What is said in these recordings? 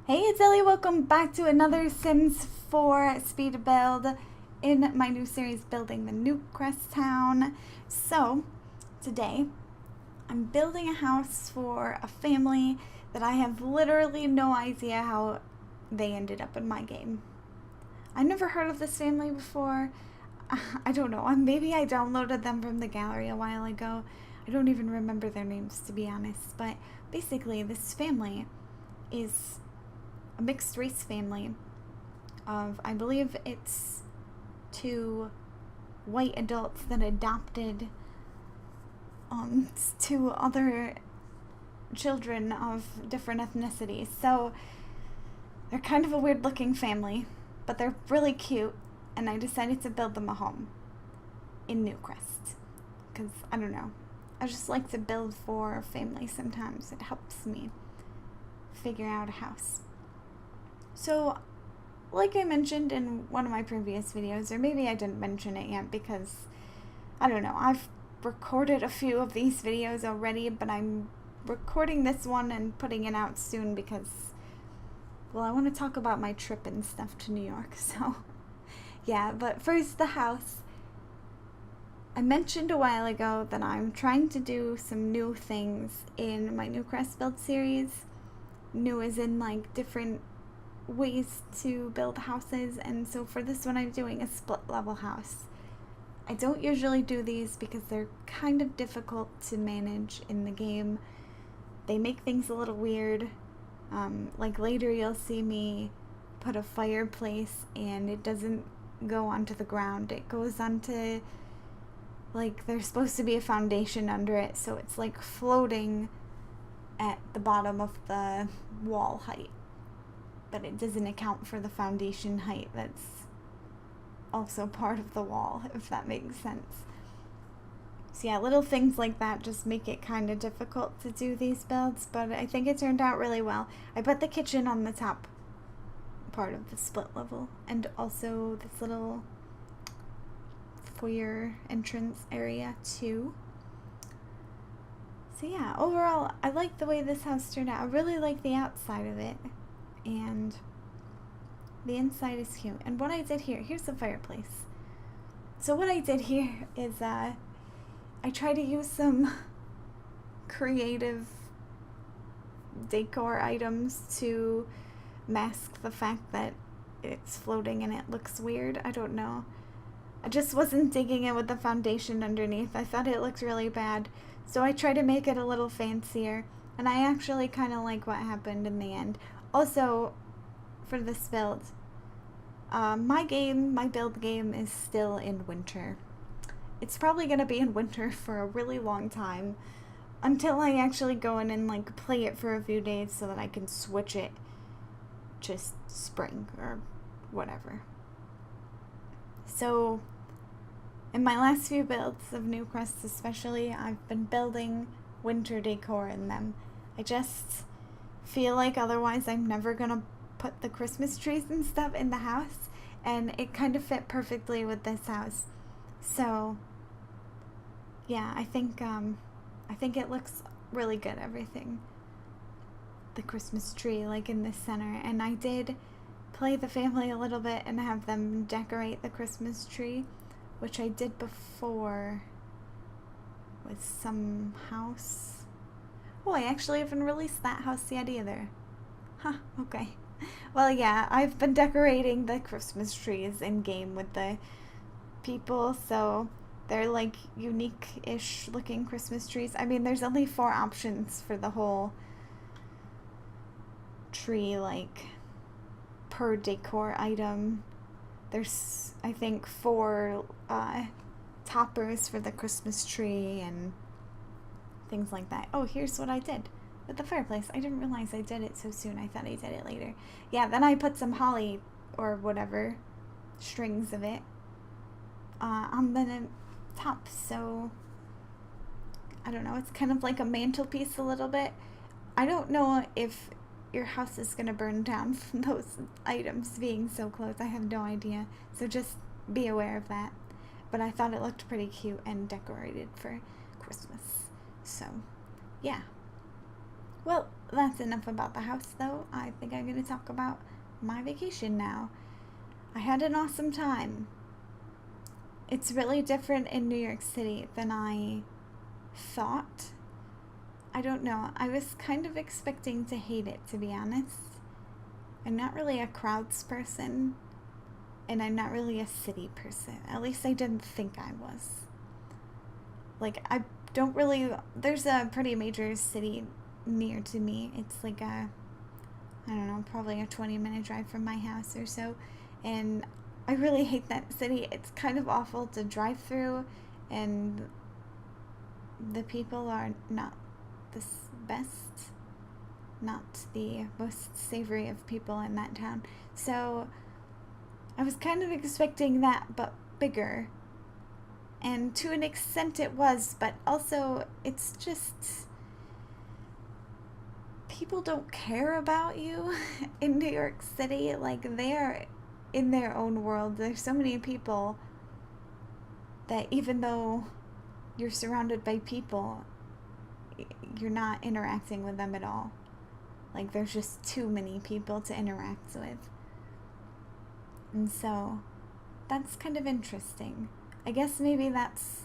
Hey, it's Ellie. Welcome back to another Sims 4 speed build in my new series, Building the Newcrest Town. So, today, I'm building a house for a family that I have literally no idea how they ended up in my game. I never heard of this family before. I don't know. Maybe I downloaded them from the gallery a while ago. I don't even remember their names, to be honest. But basically, this family is a mixed race family of, I believe it's 2 white adults that adopted 2 other children of different ethnicities. So they're kind of a weird looking family, but they're really cute, and I decided to build them a home in Newcrest because I don't know, I just like to build for family. Sometimes it helps me figure out a house. So, like I mentioned in one of my previous videos, or maybe I didn't mention it yet because, I don't know, I've recorded a few of these videos already, but I'm recording this one and putting it out soon because, well, I want to talk about my trip and stuff to New York, so, yeah. But first, the house. I mentioned a while ago that I'm trying to do some new things in my Newcrest build series. New as in, like, different ways to build houses, and so for this one I'm doing a split level house. I don't usually do these because they're kind of difficult to manage in the game. They make things a little weird. Like later you'll see me put a fireplace and it doesn't go onto the ground. It goes onto, like, there's supposed to be a foundation under it, so it's like floating at the bottom of the wall height. But it doesn't account for the foundation height that's also part of the wall, if that makes sense. So yeah, little things like that just make it kind of difficult to do these builds, but I think it turned out really well. I put the kitchen on the top part of the split level, and also this little foyer entrance area too. So yeah, overall, I like the way this house turned out. I really like the outside of it. And the inside is cute. And what I did here, here's the fireplace. So what I did here is I tried to use some creative decor items to mask the fact that it's floating and it looks weird. I don't know. I just wasn't digging it with the foundation underneath. I thought it looked really bad. So I tried to make it a little fancier. And I actually kind of like what happened in the end. Also, for this build, my build game is still in winter. It's probably going to be in winter for a really long time until I actually go in and, like, play it for a few days so that I can switch it to spring or whatever. So, in my last few builds of Newcrest especially, I've been building winter decor in them. I just feel like otherwise I'm never gonna put the Christmas trees and stuff in the house, and it kind of fit perfectly with this house. So yeah, I think it looks really good, everything. The Christmas tree, like, in the center, and I did play the family a little bit and have them decorate the Christmas tree, which I did before with some house. Oh, I actually haven't released that house yet either. Huh, okay. Well, yeah, I've been decorating the Christmas trees in-game with the people, so they're, like, unique-ish looking Christmas trees. I mean, there's only 4 options for the whole tree, like, per decor item. There's, I think, 4 toppers for the Christmas tree and things like that. Oh, here's what I did with the fireplace. I didn't realize I did it so soon. I thought I did it later. Yeah, then I put some holly or whatever, strings of it, on the top. So, I don't know. It's kind of like a mantelpiece a little bit. I don't know if your house is going to burn down from those items being so close. I have no idea. So just be aware of that. But I thought it looked pretty cute and decorated for Christmas. So, yeah. Well, that's enough about the house, though. I think I'm going to talk about my vacation now. I had an awesome time. It's really different in New York City than I thought. I don't know. I was kind of expecting to hate it, to be honest. I'm not really a crowds person, and I'm not really a city person. At least I didn't think I was. Like, I don't really... There's a pretty major city near to me. It's like a... I don't know, probably a 20-minute drive from my house or so. And I really hate that city. It's kind of awful to drive through, and the people are not the best, not the most savory of people in that town. So I was kind of expecting that, but bigger. And to an extent it was, but also it's just... people don't care about you in New York City. Like, they're in their own world. There's so many people that even though you're surrounded by people, you're not interacting with them at all. Like, there's just too many people to interact with. And so that's kind of interesting. I guess maybe that's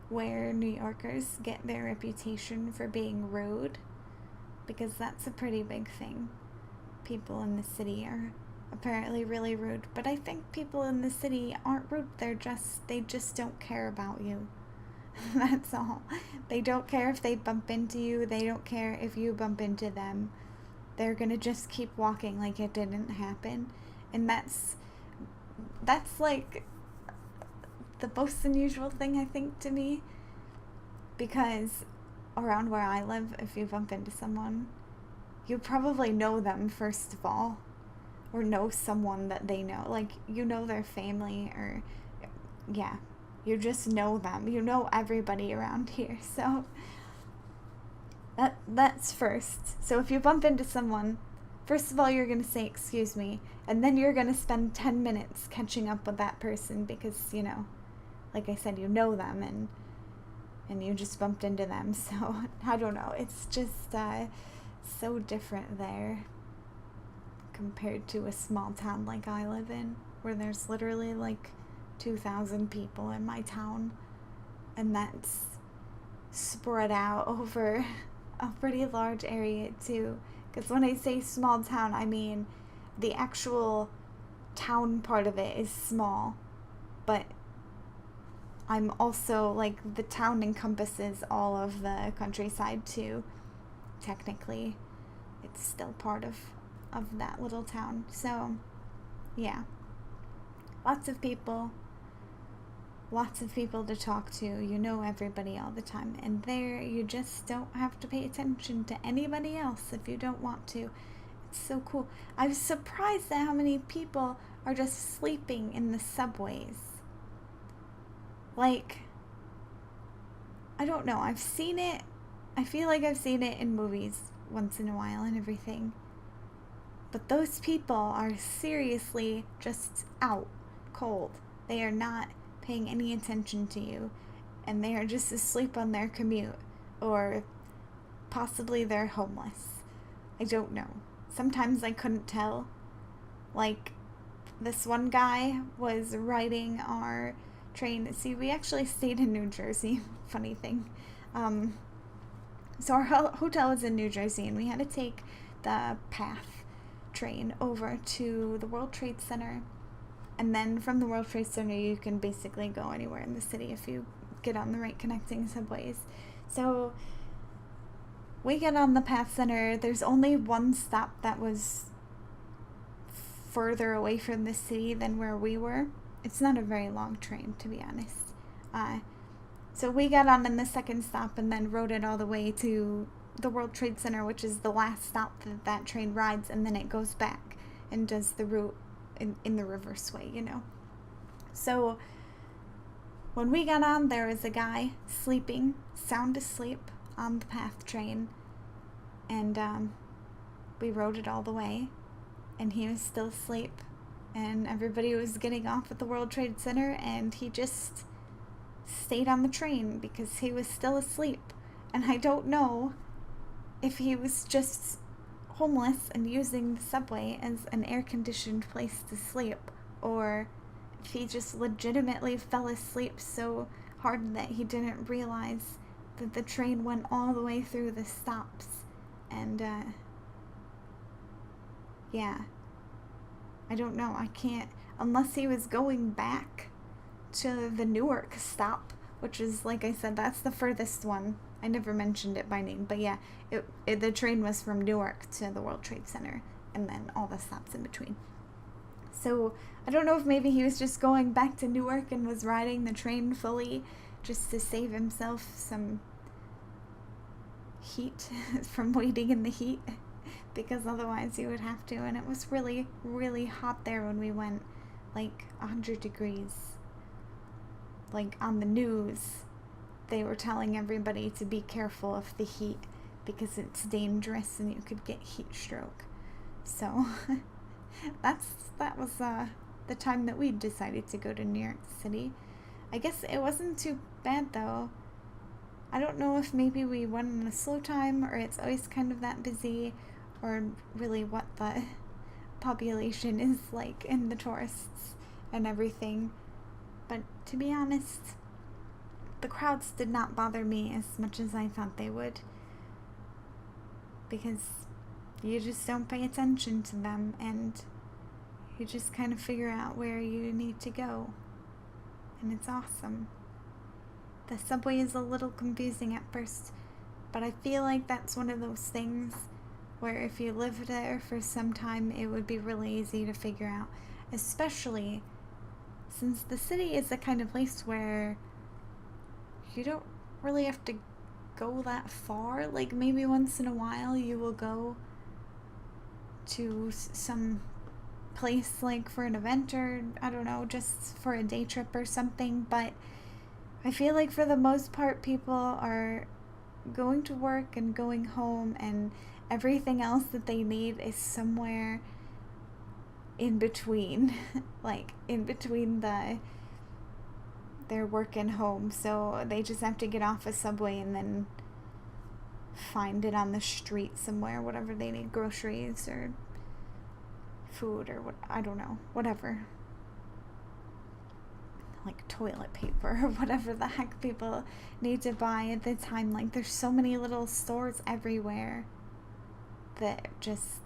where New Yorkers get their reputation for being rude, because that's a pretty big thing. People in the city are apparently really rude, but I think people in the city aren't rude. They just don't care about you. That's all. They don't care if they bump into you. They don't care if you bump into them. They're gonna just keep walking like it didn't happen. And that's like the most unusual thing, I think, to me, because around where I live, if you bump into someone, you probably know them first of all, or know someone that they know. Like, you know their family, or yeah, you just know them. You know everybody around here. So that's first. So if you bump into someone, first of all, you're going to say, "Excuse me," and then you're going to spend 10 minutes catching up with that person because, you know, like I said, you know them, and you just bumped into them. So I don't know. It's just so different there compared to a small town like I live in, where there's literally like 2,000 people in my town, and that's spread out over a pretty large area too. Because when I say small town, I mean the actual town part of it is small, but I'm also, like, the town encompasses all of the countryside too. Technically, it's still part of that little town. So yeah, lots of people to talk to. You know everybody all the time, and there you just don't have to pay attention to anybody else if you don't want to. It's so cool. I was surprised at how many people are just sleeping in the subways. Like, I don't know, I've seen it. I feel like I've seen it in movies once in a while and everything, but those people are seriously just out cold. They are not paying any attention to you, and they are just asleep on their commute, or possibly they're homeless. I don't know. Sometimes I couldn't tell. Like, this one guy was riding our train. See, we actually stayed in New Jersey. Funny thing. So our hotel is in New Jersey, and we had to take the PATH train over to the World Trade Center. And then from the World Trade Center, you can basically go anywhere in the city if you get on the right connecting subways. So we get on the PATH Center. There's only one stop that was further away from the city than where we were. It's not a very long train, to be honest. So we got on in the second stop and then rode it all the way to the World Trade Center, which is the last stop that train rides, and then it goes back and does the route in the reverse way, you know. So when we got on, there was a guy sleeping, sound asleep, on the PATH train, and we rode it all the way, and he was still asleep, and everybody was getting off at the World Trade Center, and he just stayed on the train because he was still asleep. And I don't know if he was just homeless and using the subway as an air-conditioned place to sleep, or if he just legitimately fell asleep so hard that he didn't realize that the train went all the way through the stops. And yeah, I don't know. I can't, unless he was going back to the Newark stop, which is, like I said, that's the furthest one. I never mentioned it by name, but yeah, the train was from Newark to the World Trade Center, and then all the stops in between. So I don't know if maybe he was just going back to Newark and was riding the train fully just to save himself some heat from waiting in the heat, because otherwise he would have to. And it was really, really hot there when we went, like 100 degrees. Like on the news, they were telling everybody to be careful of the heat because it's dangerous and you could get heat stroke. So that was the time that we decided to go to New York City. I guess it wasn't too bad though. I don't know if maybe we went on a slow time, or it's always kind of that busy, or really what the population is like in the tourists and everything. But to be honest, the crowds did not bother me as much as I thought they would, because you just don't pay attention to them and you just kind of figure out where you need to go, and it's awesome. The subway is a little confusing at first, but I feel like that's one of those things where if you live there for some time, it would be really easy to figure out, especially since the city is the kind of place where you don't really have to go that far. Like maybe once in a while you will go to some place like for an event, or I don't know, just for a day trip or something, but I feel like for the most part people are going to work and going home, and everything else that they need is somewhere in between like in between their work and home. So they just have to get off a subway and then find it on the street somewhere, whatever they need, groceries or food or what, I don't know, whatever, like toilet paper or whatever the heck people need to buy at the time. Like there's so many little stores everywhere that just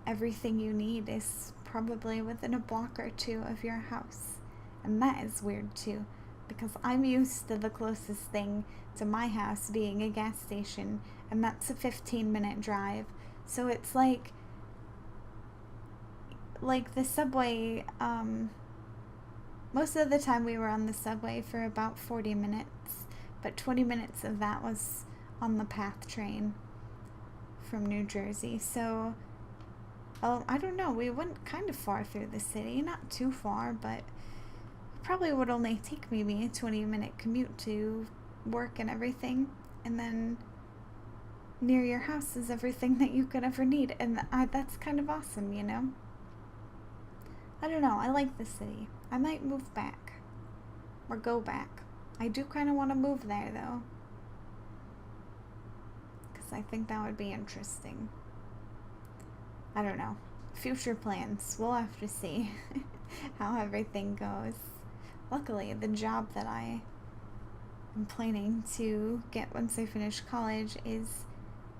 everything you need is probably within a block or two of your house. And that is weird too, because I'm used to the closest thing to my house being a gas station, and that's a 15-minute drive. So it's like the subway, most of the time we were on the subway for about 40 minutes, but 20 minutes of that was on the PATH train from New Jersey. So I don't know, we went kind of far through the city, not too far, but probably would only take maybe a 20-minute commute to work and everything, and then near your house is everything that you could ever need, and that's kind of awesome, you know? I don't know, I like the city. I might move back, or go back. I do kind of want to move there though, because I think that would be interesting. I don't know. Future plans. We'll have to see how everything goes. Luckily, the job that I am planning to get once I finish college is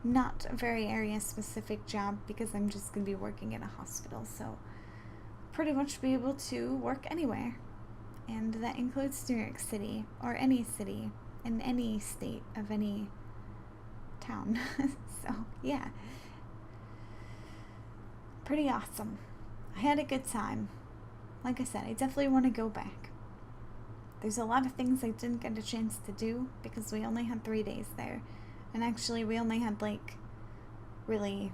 not a very area-specific job, because I'm just going to be working in a hospital, so pretty much be able to work anywhere. And that includes New York City, or any city in any state of any town. So, yeah. Pretty awesome. I had a good time. Like I said, I definitely want to go back. There's a lot of things I didn't get a chance to do because we only had 3 days there. And actually we only had like really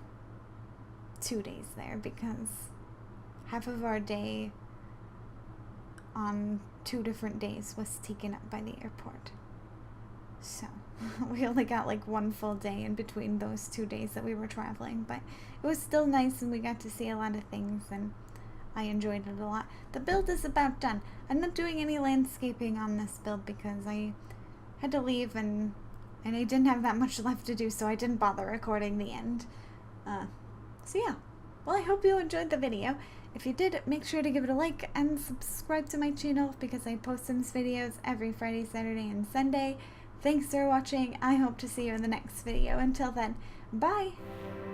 2 days there, because half of our day on 2 different days was taken up by the airport. So we only got like 1 full day in between those 2 days that we were traveling, but it was still nice and we got to see a lot of things and I enjoyed it a lot. The build is about done. I'm not doing any landscaping on this build because I had to leave and And I didn't have that much left to do, so I didn't bother recording the end. So yeah. Well, I hope you enjoyed the video. If you did, make sure to give it a like and subscribe to my channel because I post these videos every Friday, Saturday, and Sunday. Thanks for watching. I hope to see you in the next video. Until then, bye!